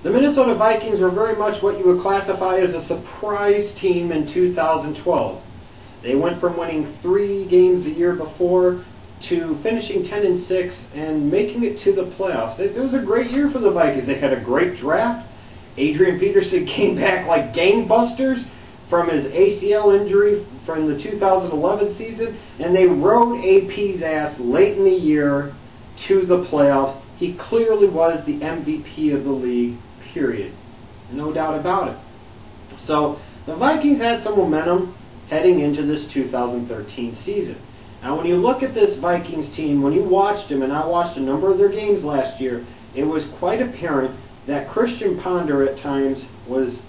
The Minnesota Vikings were very much what you would classify as a surprise team in 2012. They went from winning 3 games the year before to finishing 10-6 and making it to the playoffs. It was a great year for the Vikings. They had a great draft. Adrian Peterson came back like gangbusters from his ACL injury from the 2011 season, and they rode AP's ass late in the year to the playoffs. He clearly was the MVP of the league, period. No doubt about it. So the Vikings had some momentum heading into this 2013 season. Now when you look at this Vikings team, when you watched them, and I watched a number of their games last year, it was quite apparent that Christian Ponder at times was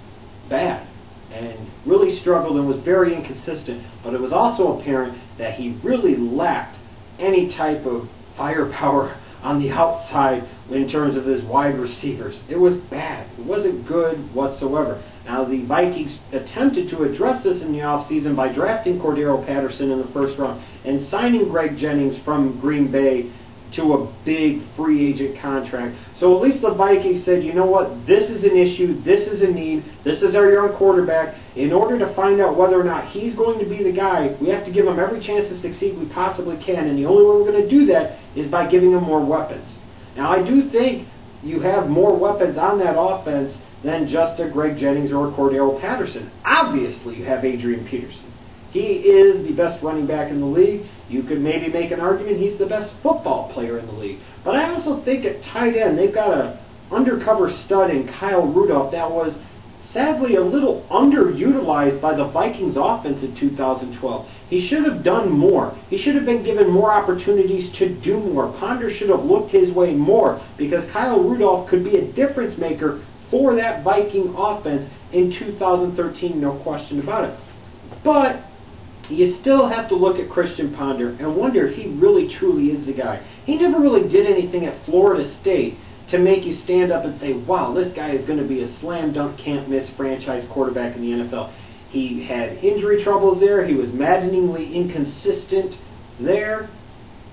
bad and really struggled and was very inconsistent, but it was also apparent that he really lacked any type of firepower on the outside in terms of his wide receivers. It was bad. It wasn't good whatsoever. Now the Vikings attempted to address this in the offseason by drafting Cordero Patterson in the first round and signing Greg Jennings from Green Bay to a big free agent contract. So at least the Vikings said, you know what, this is an issue, this is a need, this is our young quarterback. In order to find out whether or not he's going to be the guy, we have to give him every chance to succeed we possibly can, and the only way we're going to do that is by giving him more weapons. Now I do think you have more weapons on that offense than just a Greg Jennings or a Cordero Patterson. Obviously you have Adrian Peterson. He is the best running back in the league. You could maybe make an argument he's the best football player in the league. But I also think at tight end, they've got an undercover stud in Kyle Rudolph that was sadly a little underutilized by the Vikings offense in 2012. He should have done more. He should have been given more opportunities to do more. Ponder should have looked his way more because Kyle Rudolph could be a difference maker for that Viking offense in 2013, no question about it. But you still have to look at Christian Ponder and wonder if he really truly is the guy. He never really did anything at Florida State to make you stand up and say, wow, this guy is going to be a slam dunk, can't miss franchise quarterback in the NFL. He had injury troubles there. He was maddeningly inconsistent there.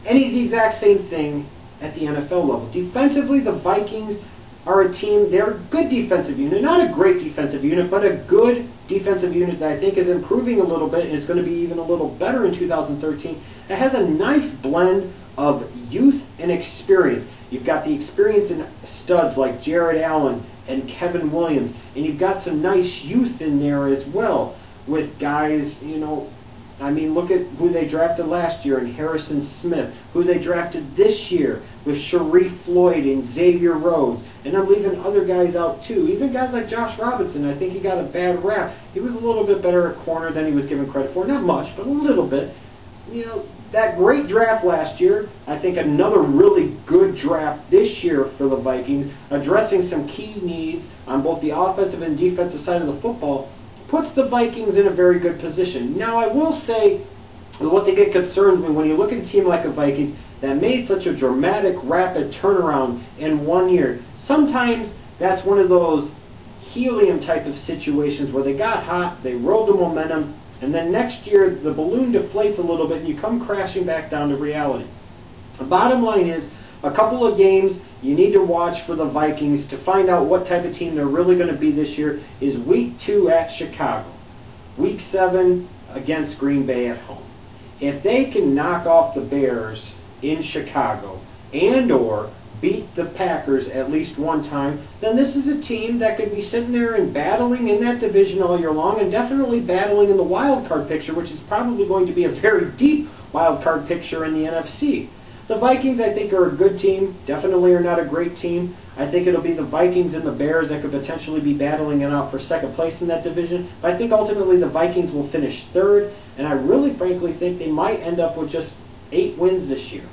And he's the exact same thing at the NFL level. Defensively, the Vikings are a team, they're a good defensive unit, not a great defensive unit, but a good defensive unit that I think is improving a little bit and is going to be even a little better in 2013. It has a nice blend of youth and experience. You've got the experience in studs like Jared Allen and Kevin Williams, and you've got some nice youth in there as well with guys, you know, I mean, look at who they drafted last year in Harrison Smith, who they drafted this year with Sharif Floyd and Xavier Rhodes. And I'm leaving other guys out too. Even guys like Josh Robinson, I think he got a bad rap. He was a little bit better at corner than he was given credit for. Not much, but a little bit. You know, that great draft last year, I think another really good draft this year for the Vikings, addressing some key needs on both the offensive and defensive side of the football, puts the Vikings in a very good position. Now, I will say, what they get concerns when you look at a team like the Vikings that made such a dramatic, rapid turnaround in 1 year, sometimes that's one of those helium type of situations where they got hot, they rode the momentum, and then next year the balloon deflates a little bit and you come crashing back down to reality. The bottom line is, a couple of games you need to watch for the Vikings to find out what type of team they're really going to be this year is Week 2 at Chicago, Week 7 against Green Bay at home. If they can knock off the Bears in Chicago and or beat the Packers at least one time, then this is a team that could be sitting there and battling in that division all year long and definitely battling in the wild card picture, which is probably going to be a very deep wild card picture in the NFC. The Vikings, I think, are a good team. Definitely are not a great team. I think it'll be the Vikings and the Bears that could potentially be battling it out for second place in that division. But I think ultimately the Vikings will finish third, and I really, frankly, think they might end up with just 8 wins this year.